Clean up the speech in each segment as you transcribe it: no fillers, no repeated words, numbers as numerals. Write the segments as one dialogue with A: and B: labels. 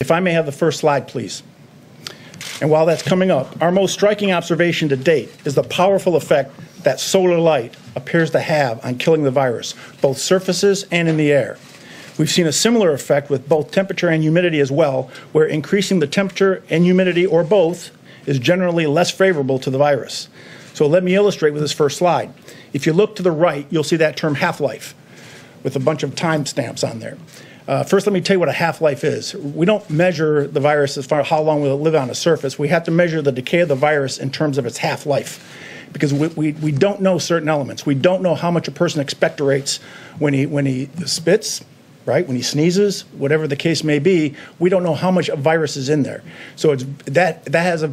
A: If I may have the first slide, please. And while that's coming up, our most striking observation to date is the powerful effect that solar light appears to have on killing the virus, both surfaces and in the air. We've seen a similar effect with both temperature and humidity as well, where increasing the temperature and humidity, or both, is generally less favorable to the virus. So let me illustrate with this first slide. If you look to the right, you'll see that term half-life with a bunch of time stamps on there. First, let me tell you what a half-life is. We don't measure the virus as far as how long will it live on a surface. We have to measure the decay of the virus in terms of its half-life, because we don't know certain elements. We don't know how much a person expectorates when he spits, right? When he sneezes, whatever the case may be, we don't know how much virus is in there. So that has a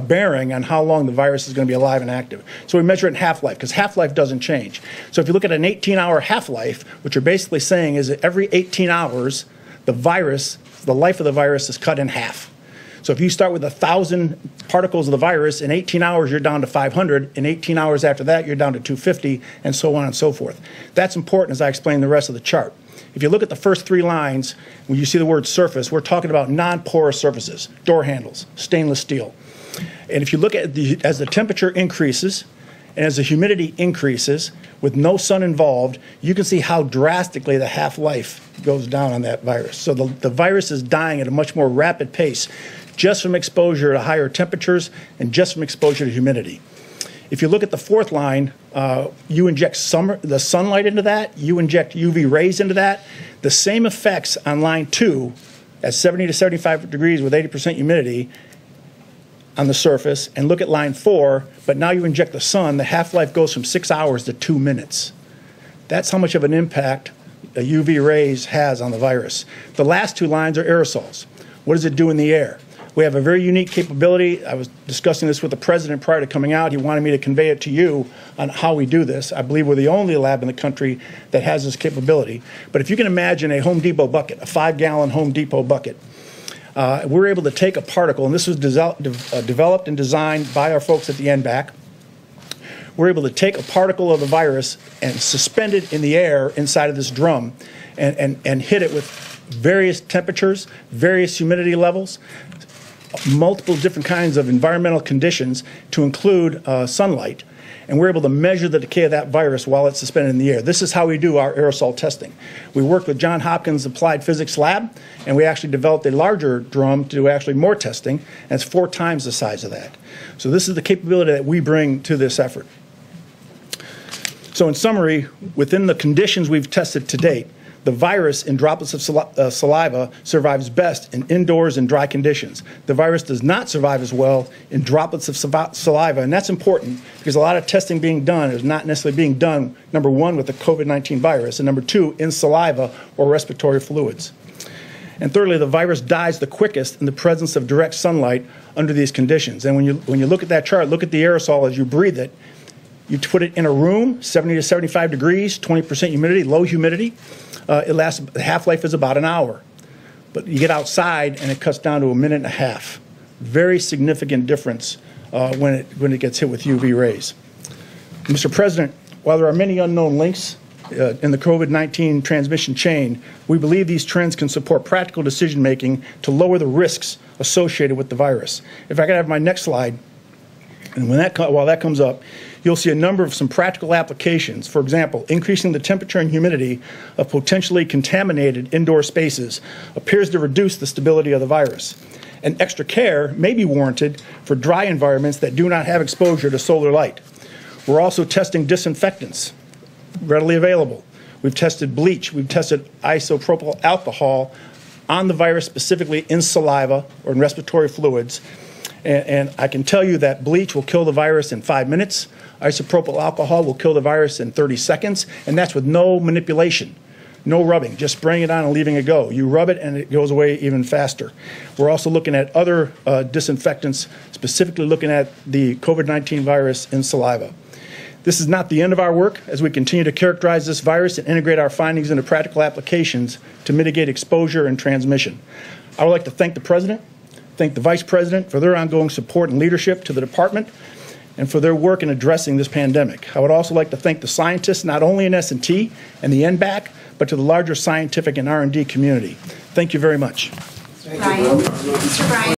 A: bearing on how long the virus is going to be alive and active. So we measure it in half-life, because half-life doesn't change. So if you look at an 18-hour half-life, what you're basically saying is that every 18 hours, the life of the virus is cut in half. So if you start with 1,000 particles of the virus, in 18 hours you're down to 500. In 18 hours after that, you're down to 250, and so on and so forth. That's important as I explain the rest of the chart. If you look at the first three lines, when you see the word surface, we're talking about non-porous surfaces, door handles, stainless steel. And if you look at as the temperature increases and as the humidity increases with no sun involved, you can see how drastically the half-life goes down on that virus. So the virus is dying at a much more rapid pace just from exposure to higher temperatures and just from exposure to humidity. If you look at the fourth line, you inject the sunlight into that, you inject UV rays into that. The same effects on line 2 at 70 to 75 degrees with 80% humidity on the surface, and look at line 4, but now you inject the sun, the half-life goes from 6 hours to 2 minutes. That's how much of an impact UV rays has on the virus. The last two lines are aerosols. What does it do in the air? We have a very unique capability. I was discussing this with the president prior to coming out. He wanted me to convey it to you on how we do this. I believe we're the only lab in the country that has this capability. But if you can imagine a Home Depot bucket, a 5-gallon Home Depot bucket, we're able to take a particle, and this was developed and designed by our folks at the NBAC. We're able to take a particle of the virus and suspend it in the air inside of this drum and hit it with various temperatures, various humidity levels, multiple different kinds of environmental conditions to include sunlight. And we're able to measure the decay of that virus while it's suspended in the air. This is how we do our aerosol testing. We worked with Johns Hopkins Applied Physics Lab, and we actually developed a larger drum to do actually more testing, and it's 4 times the size of that. So this is the capability that we bring to this effort. So in summary, within the conditions we've tested to date, the virus in droplets of saliva survives best in indoors and dry conditions. The virus does not survive as well in droplets of saliva, and that's important because a lot of testing being done is not necessarily being done, number 1, with the COVID-19 virus, and number 2, in saliva or respiratory fluids. And thirdly, the virus dies the quickest in the presence of direct sunlight under these conditions. And when you look at that chart, look at the aerosol as you breathe it. You put it in a room, 70 to 75 degrees, 20% humidity, low humidity. The half-life is about an hour. But you get outside and it cuts down to 1.5 minutes. Very significant difference when it gets hit with UV rays. Mr. President, while there are many unknown links in the COVID-19 transmission chain, we believe these trends can support practical decision-making to lower the risks associated with the virus. If I could have my next slide, and while that comes up, you'll see a number of some practical applications. For example, increasing the temperature and humidity of potentially contaminated indoor spaces appears to reduce the stability of the virus. And extra care may be warranted for dry environments that do not have exposure to solar light. We're also testing disinfectants readily available. We've tested bleach. We've tested isopropyl alcohol on the virus, specifically in saliva or in respiratory fluids. And I can tell you that bleach will kill the virus in 5 minutes. Isopropyl alcohol will kill the virus in 30 seconds, and that's with no manipulation, no rubbing, just spraying it on and leaving it go. You rub it and it goes away even faster. We're also looking at other disinfectants, specifically looking at the COVID-19 virus in saliva. This is not the end of our work as we continue to characterize this virus and integrate our findings into practical applications to mitigate exposure and transmission. I would like to thank the President, thank the Vice President for their ongoing support and leadership to the Department and for their work in addressing this pandemic. I would also like to thank the scientists, not only in S&T and the NBAC, but to the larger scientific and R&D community. Thank you very much.
B: Brian. Mr. Brian.